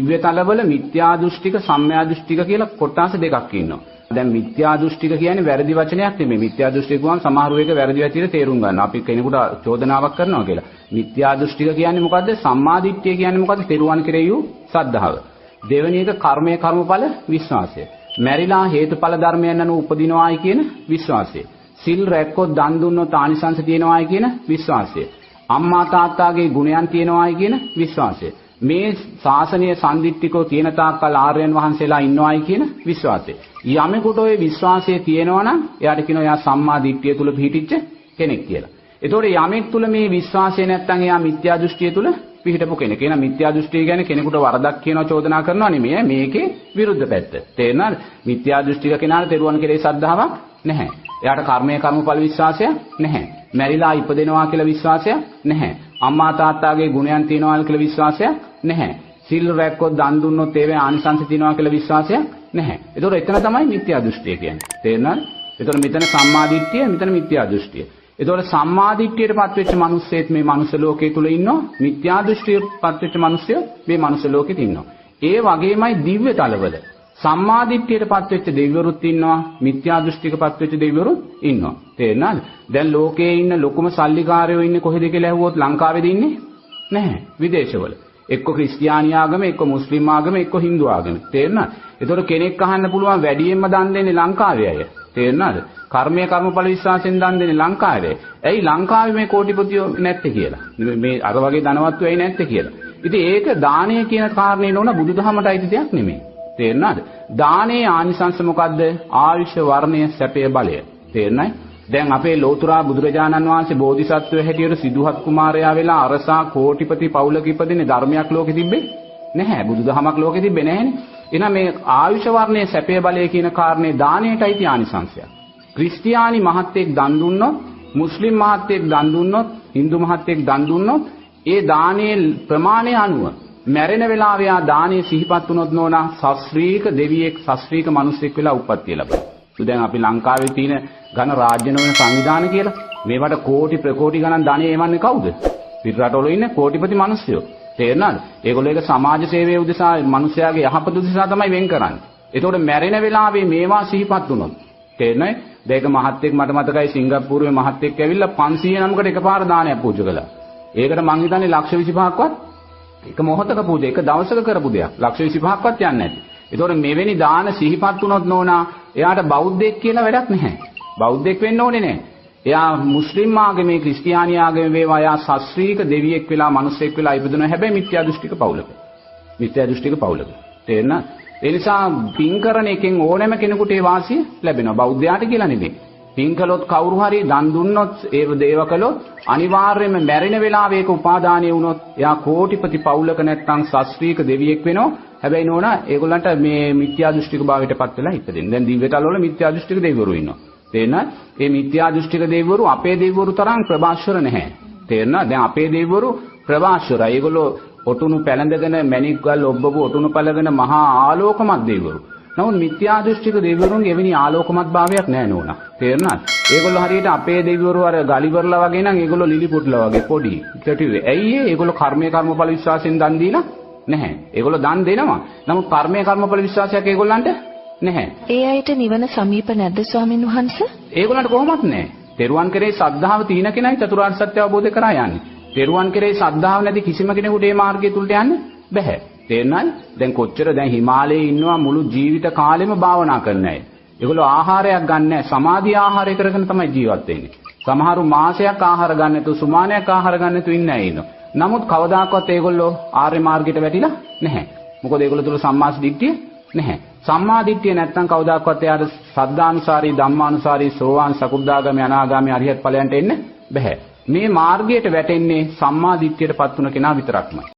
දිව්‍ය තලවල මිත්‍යා දෘෂ්ටික සම්‍යා දෘෂ්ටික කියලා කොටස් දෙකක් ඉන්නවා. දැන් මිත්‍යා දෘෂ්ටික කියන්නේ වැරදි වචනයක් නෙමෙයි. මිත්‍යා දෘෂ්ටික කියවම සමහර වෙලක වැරදි විදිහට තේරුම් ගන්නවා. අපි කෙනෙකුට චෝදනාවක් කරනවා කියලා. මිත්‍යා දෘෂ්ටික කියන්නේ මොකද්ද? සම්මා දිට්ඨිය කියන්නේ මොකද්ද? තෙරුවන් කෙරෙහි වූ සද්ධාව. දෙවෙනි එක කර්මයේ කර්මඵල විශ්වාසය. මැරිලා හේතුඵල ධර්මයන් අනුව උපදිනවායි කියන විශ්වාසය. සිල් රැක්කොත් දන් දුන්නොත් ආනිසංස තියෙනවායි කියන විශ්වාසය. අම්මා තාත්තාගේ ගුණයන් තියෙනවායි කියන විශ්වාසය. මේ ශාසනීය සම්දිට්ඨිකෝ තියෙන තාක්කල් ආර්යයන් වහන්සේලා ඉන්නවායි කියන විශ්වාසය. යමෙකුට ওই විශ්වාසය තියෙනවා නම් එයාට කියනවා එයා සම්මා දිට්ඨිය තුල පිහිටිච්ච කෙනෙක් කියලා. ඒතකොට යමෙක් තුල මේ විශ්වාසය නැත්නම් එයා මිත්‍යා දෘෂ්ටිය තුල පිහිටපු කෙනෙක්. එන මිත්‍යා දෘෂ්ටිය කියන්නේ කෙනෙකුට වරදක් කියනවා චෝදනා කරනවා නෙමෙයි. මේකේ විරුද්ධ පැත්ත. තේරෙනවද? මිත්‍යා දෘෂ්ටික කෙනාට තෙරුවන් කෙරේ ශ්‍රද්ධාවක් නැහැ. එයාට කර්මයේ කර්මඵල විශ්වාසයක් නැහැ. මැරිලා ඉපදෙනවා කියලා විශ්වාසයක් නැහැ. අම්මා තාත්තාගේ ගුණයන් තියනවා කියලා විශ්වාසයක් නැහැ. සිල් රැක්කොත් දන් දුන්නොත් ඒවේ ආනිසංස තියනවා කියලා විශ්වාසයක් නැහැ. ඒතකොට එතන තමයි මිත්‍යා දෘෂ්ටිය කියන්නේ. තේරෙනවද? ඒතකොට මෙතන සම්මා දිට්ඨිය, මෙතන මිත්‍යා දෘෂ්ටිය. ඒතකොට සම්මා දිට්ඨියටපත් වෙච්ච මිනිස්සෙත් මේ මනුස්ස ලෝකයේ තුල ඉන්නවා. මිත්‍යා දෘෂ්ටියටපත් වෙච්ච මිනිස්සයෝ මේ මනුස්ස ලෝකෙත් ඉන්නවා. ඒ වගේමයි දිව්‍ය තලවල සම්මා දිට්ඨියටපත් වෙච්ච දෙවිවරුත් ඉන්නවා. මිත්‍යා දෘෂ්ටිකපත් වෙච්ච දෙවිවරුත් ඉන්නවා. තේරෙනවද? දැන් ලෝකයේ ඉන්න ලොකුම සල්ලිකාරයෝ ඉන්නේ කොහෙද කියලා ඇහුවොත් ලංකාවේද ඉන්නේ? නැහැ. විදේශවල. එක්ක ක්‍රිස්තියානි ආගම, එක්ක මුස්ලිම් ආගම, එක්ක හින්දු ආගම. තේරෙනවද? ඒතකොට කෙනෙක් අහන්න පුළුවන් වැඩියෙන්ම දන් දෙන්නේ ලංකාවේ අය. තේරෙනවද? කර්මයේ කර්මඵල විශ්වාසයෙන් දන් දෙන්නේ ලංකාවේ. ඇයි ලංකාවේ මේ කෝටිපතියෝ නැත්තේ කියලා? මේ අර වගේ ධනවත්තු ඇයි නැත්තේ කියලා. ඉතින් ඒක දානය කියන කාරණේ නෝන බුදුදහමට අයිති දෙයක් නෙමෙයි. තේරෙනවද? දානයේ ආනිසංස මොකද්ද? ආයුෂ වර්ණය සැපය බලය. තේරෙනයි? දැන් අපේ ලෝතුරා බුදුරජාණන් වහන්සේ බෝධිසත්වය හැටියට සිදුහත් කුමාරයා වෙලා අරසා කෝටිපති පවුලක ඉපදෙන්නේ ධර්මයක් ලෝකෙ තිබ්බේ නැහැ. බුදුදහමක් ලෝකෙ තිබ්බේ නැහැනේ. එහෙනම් මේ ආයුෂ වර්ණයේ සැපය බලය කියන කාරණේ දානයටයි තිය ආනිසංසය. ක්‍රිස්තියානි මහත්තයෙක් දන් දුන්නොත්, මුස්ලිම් මහත්තයෙක් දන් දුන්නොත්, හින්දු මහත්තයෙක් දන් දුන්නොත් ඒ දානයේ ප්‍රමාණය අනුව මැරෙන වෙලාවේ ආ දානයේ සිහිපත් වුණොත් නෝනා ශාස්ත්‍රීක දෙවියෙක් ශාස්ත්‍රීක මිනිසෙක් වෙලා උප්පත්තිය ලැබෙනවා. දැන් අපි ලංකාවේ තියෙන ඝන රාජ්‍ය නොවන සංවිධාන කියලා මේවට කෝටි ප්‍රකෝටි ගණන් ධනෙ එවන්නේ කවුද? පිට රටවල ඉන්න කෝටිපති මිනිස්සුયો. තේරෙනවද? ඒගොල්ලෝ ඒක සමාජ සේවයේ උදෙසා මිනිස්යාගේ යහපත උදෙසා තමයි වෙන් කරන්නේ. ඒතකොට මැරෙන වෙලාවේ මේවා සිහිපත් වුණොත් තේරෙනවද? දෙයක මහත්තයෙක් මට මතකයි සිංගප්පූරුවේ මහත්තයෙක් ඇවිල්ලා 500 නමකට එකපාර දානයක් පූජා කළා. ඒකට මං හිතන්නේ ලක්ෂ 25ක්වත් එක මොහොතක පූජා එක දවසක කරපු දෙයක්. ලක්ෂ 25ක්වත් යන්නේ නැති. ඒතකොට මෙවැනි දාන සිහිපත් වුණොත් නෝනා එයාට බෞද්ධයෙක් කියලා වැඩක් නැහැ. බෞද්ධයෙක් වෙන්න ඕනේ නැහැ. එයා මුස්ලිම් ආගමේ, ක්‍රිස්තියානි ආගමේ වේවා එයා ශාස්ත්‍රීක දෙවියෙක් වෙලා, මිනිසෙක් වෙලා ඉපදුණා. හැබැයි මිත්‍යා දෘෂ්ටික පවුලක. මිත්‍යා දෘෂ්ටික පවුලක. තේරෙනවද? ඒ නිසා පින් කරන එකෙන් ඕනෑම කෙනෙකුට ඒ වාසිය ලැබෙනවා. බෞද්ධයාට කියලා නෙමෙයි. පින් කළොත් කවුරු හරි දන් දුන්නොත්, ඒව දේව කළොත් අනිවාර්යයෙන්ම මැරෙන වෙලාවේ ඒක උපාදානය වුණොත් එයා කෝටිපති පවුලක නැත්තම් ශාස්ත්‍රීක දෙවියෙක් වෙනවා. හැබැයි නෝනා ඒගොල්ලන්ට මේ මිත්‍යා දෘෂ්ටික භාවයටපත් වෙලා ඉපදෙන්නේ. දැන් දිව්‍යතල වල මිත්‍යා දෘෂ්ටික දෙවිවරු ඉන්නවා. තේරෙනවද? මේ මිත්‍යා දෘෂ්ටික දෙවිවරු අපේ දෙවිවරු තරම් ප්‍රභාස්වර නැහැ. තේරෙනවද? දැන් අපේ දෙවිවරු ප්‍රභාස්වරයි. ඒගොල්ලෝ ඔටුනු පැලඳගෙන මැණික් ගල් ඔබ්බපු ඔටුනු පැලගෙන මහා ආලෝකමත් දෙවිවරු. නමුත් මිත්‍යා දෘෂ්ටික දෙවිවරුන්ගේ එවැනි ආලෝකමත් භාවයක් නැහැ නෝනා. තේරෙනවද? ඒගොල්ලෝ හරියට අපේ දෙවිවරු අර ගලිවරලා වගේ නම් ඒගොල්ලෝ ලිලිපුට්ලා වගේ පොඩි. කෙටිවේ. ඇයි ඒ? ඒගොල්ලෝ කර්මයේ කර්මඵල විශ්වාසයෙන් දන් දීලා නැහැ. ඒගොල්ලෝ දන් දෙනවා. නමුත් කර්මයේ කර්මඵල විශ්වාසයක් ඒගොල්ලන්ට නැහැ. ඒ අයට නිවන සමීප නැද්ද ස්වාමීන් වහන්සේ? ඒගොල්ලන්ට කොහොමත් නැහැ. තෙරුවන් කෙරේ ශ්‍රද්ධාව තියෙන කෙනයි චතුරාර්ය සත්‍ය අවබෝධ කරා යන්නේ. තෙරුවන් කෙරේ ශ්‍රද්ධාව නැති කිසිම කෙනෙකුට මේ මාර්ගය තුලට යන්න බෑ. තේරෙනවද? දැන් කොච්චර දැන් හිමාලයේ ඉන්නවා මුළු ජීවිත කාලෙම භාවනා කරන අය. ඒගොල්ලෝ ආහාරයක් ගන්න නැහැ. සමාධි ආහාරය කරගෙන තමයි ජීවත් වෙන්නේ. සමහරු මාසයක් ආහාර ගන්න නැතුව, සුමානයක් ආහාර ගන්න නැතුව ඉන්න අය ඉන්නවා. නමුත් කවදාකවත් ඒගොල්ලෝ ආර්ය මාර්ගයට වැටිලා නැහැ. මොකද ඒගොල්ලෝ තුල සම්මා දිට්ඨිය නැහැ. සම්මා දිට්ඨිය නැත්තම් කවදාකවත් එයාට සද්ධානුසාරී, ධම්මානුසාරී, සෝවාන්, සකුද්දාගාමී, අනාගාමී, අරිහත් ඵලයන්ට එන්න බෑ. මේ මාර්ගයට වැටෙන්නේ සම්මා දිට්ඨියටපත් වුණ කෙනා විතරක්මයි.